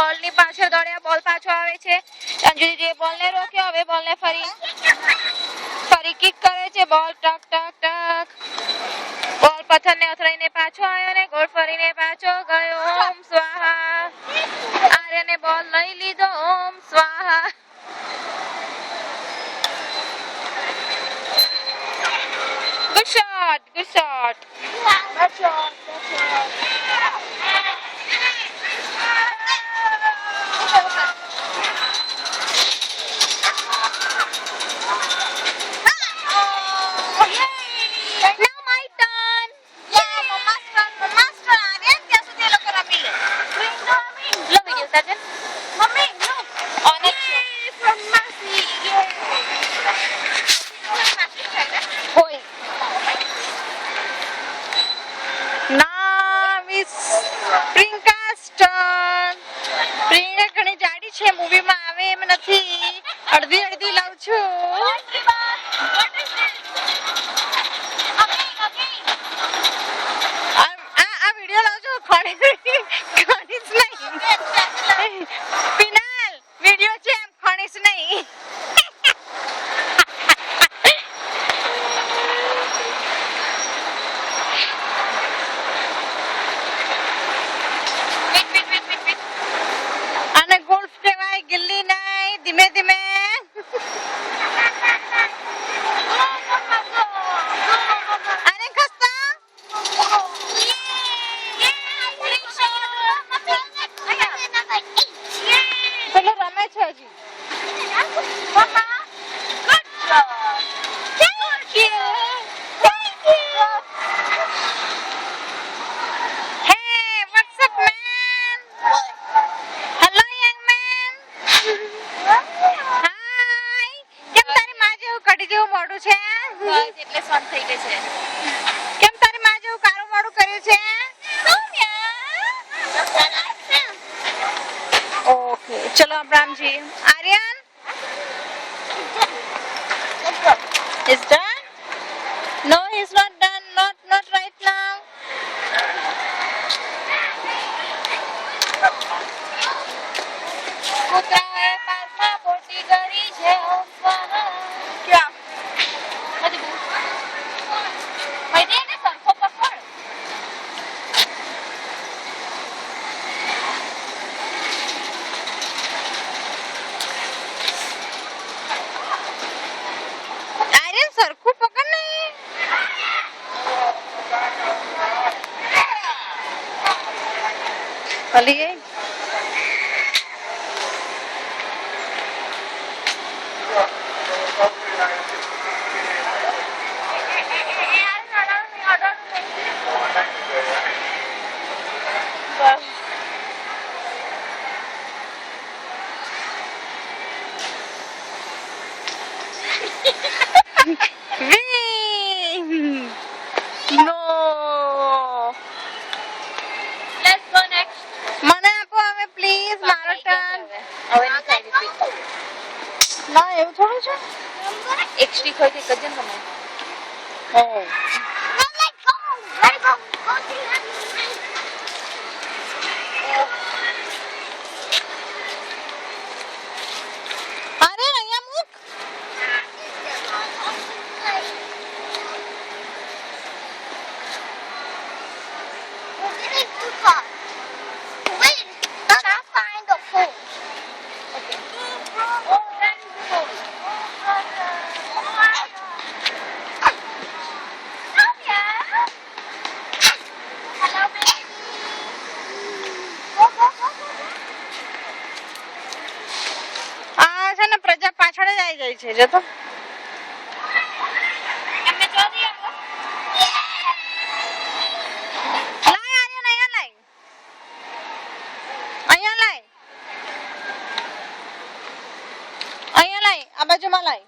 બોલ ની પાછળ દોડ્યા, બોલ પાછો આવે છે. અંજુ દીદીએ બોલને રોક્યો, હવે બોલને ફરી કિક કરે છે. બોલ ટક ટક ટક, બોલ પથ્થરને અથડાઈને પાછો આવ્યો ને ગોળ ફરીને પાછો ગયો. ઓમ સ્વાહા. આર્યને બોલ લઈ લીધો. ઓમ સ્વાહા. Good shot, good shot. મૂવીમાં આવે એમ નથી, અડધી અડધી લઉં છું. આ વિડિયો લાવજો. ખણીશ નહીં, ફિનાલ વિડિયો છે એમ, ખણીશ નહીં. આને ગોલ્ફ કહેવાય, ગિલ્લી નહીં. ધીમે ધીમે. આને ખસ્તા પેલો રમે છે હજી. મોડું છે એટલે સ્વાદ થઈ ગઈ છે. કેમ તારી માં જેવું કારું મોડું કર્યું છે? ઓકે ચલો અબ્રામજી. Aryan is done? No, he's not done. Not right now. કૂતરાએ પાછા પોટી કરી છે. ઓમ સ્વાહા. ક્યાં સરખું પકડ નહીં. હલી ગઈ. No. Let's go next. મને આપો હવે પ્લીઝ, મારો ટર્ન. હવે ની ચાલી પી. ના એવું થોડું છે. એક સ્ટીક હોય કે કજન તમે. હો. Let go. અરે અહીંયા મૂક. પ્રજા પાછળ જ આવી ગઈ છે. જો તો એમને ચોરી આવો. લાય આર્યન, અહીંયા લાય, અહીંયા લાય, અહીંયા લાય, આ બાજુમાં લાય.